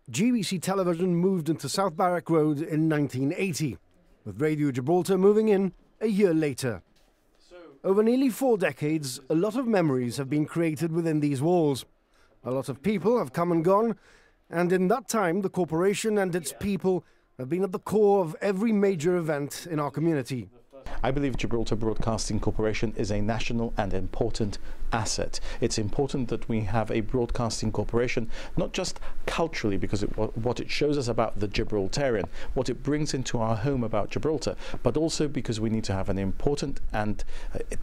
GBC Television moved into South Barrack Road in 1980, with Radio Gibraltar moving in a year later. Over nearly 4 decades, a lot of memories have been created within these walls. A lot of people have come and gone, and in that time the corporation and its people have been at the core of every major event in our community. I believe Gibraltar Broadcasting Corporation is a national and important asset. It's important that we have a broadcasting corporation, not just culturally because what it shows us about the Gibraltarian, what it brings into our home about Gibraltar, but also because we need to have an important and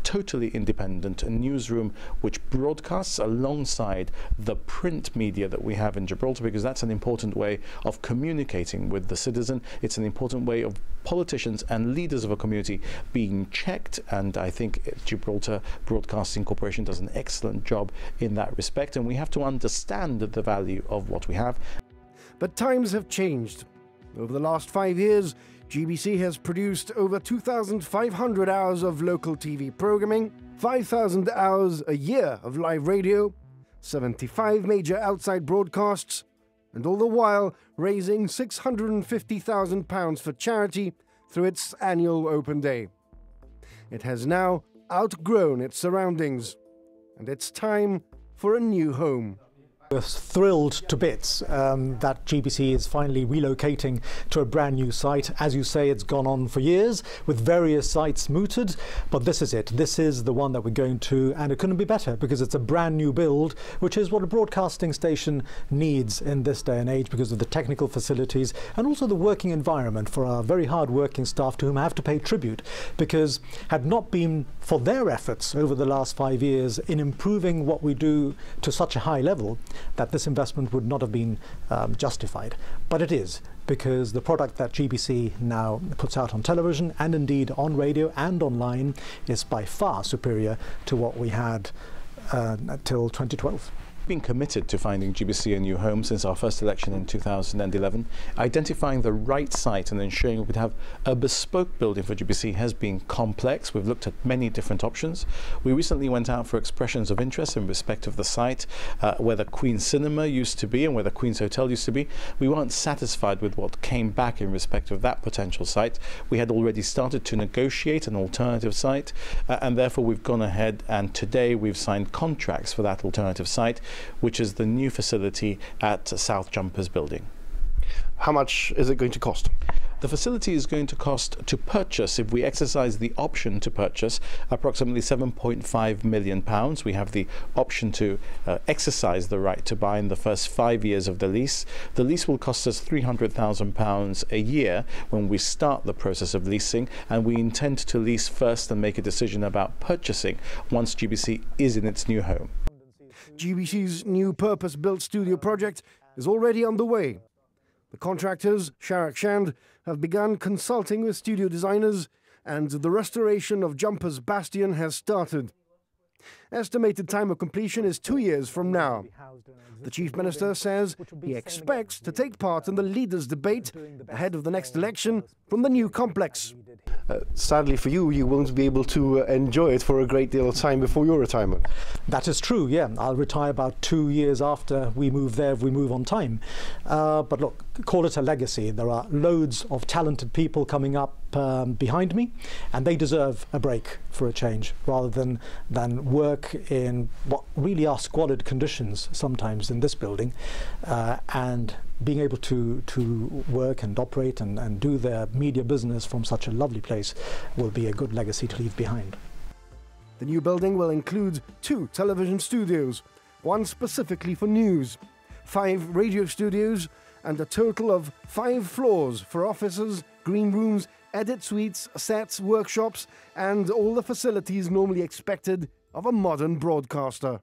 totally independent newsroom which broadcasts alongside the print media that we have in Gibraltar, because that's an important way of communicating with the citizen. It's an important way of politicians and leaders of a community being checked, and I think Gibraltar Broadcasting Corporation does an excellent job in that respect, and we have to understand the value of what we have. But times have changed. Over the last 5 years, GBC has produced over 2,500 hours of local TV programming, 5,000 hours a year of live radio, 75 major outside broadcasts, and all the while raising £650,000 for charity through its annual open day. It has now outgrown its surroundings, and it's time for a new home. We're thrilled to bits that GBC is finally relocating to a brand new site. As you say, it's gone on for years with various sites mooted, but this is it. This is the one that we're going to, and it couldn't be better because it's a brand new build, which is what a broadcasting station needs in this day and age because of the technical facilities and also the working environment for our very hard-working staff, to whom I have to pay tribute, because had not been for their efforts over the last 5 years in improving what we do to such a high level, that this investment would not have been justified. But it is, because the product that GBC now puts out on television and indeed on radio and online is by far superior to what we had till 2012. We've been committed to finding GBC a new home since our first election in 2011. Identifying the right site and ensuring we'd have a bespoke building for GBC has been complex. We've looked at many different options. We recently went out for expressions of interest in respect of the site, where the Queen's Cinema used to be and where the Queen's Hotel used to be. We weren't satisfied with what came back in respect of that potential site. We had already started to negotiate an alternative site, and therefore we've gone ahead, and today we've signed contracts for that alternative site, which is the new facility at South Jumpers building. How much is it going to cost? The facility is going to cost, to purchase, if we exercise the option to purchase, approximately £7.5 million. We have the option to exercise the right to buy in the first 5 years of the lease. The lease will cost us £300,000 a year when we start the process of leasing, and we intend to lease first and make a decision about purchasing once GBC is in its new home. GBC's new purpose-built studio project is already underway. The contractors, Sharak Shand, have begun consulting with studio designers, and the restoration of Jumpers Bastion has started. Estimated time of completion is 2 years from now. The Chief Minister says he expects to take part in the leaders' debate ahead of the next election from the new complex. Sadly for you, you won't be able to enjoy it for a great deal of time before your retirement. That is true, yeah. I'll retire about 2 years after we move there, if we move on time. But look, call it a legacy. There are loads of talented people coming up behind me, and they deserve a break for a change, rather than work in what really are squalid conditions sometimes in this building, and being able to work and operate and do their media business from such a lovely place will be a good legacy to leave behind. The new building will include 2 television studios, one specifically for news, 5 radio studios, and a total of 5 floors for offices, green rooms, edit suites, sets, workshops, and all the facilities normally expected of a modern broadcaster.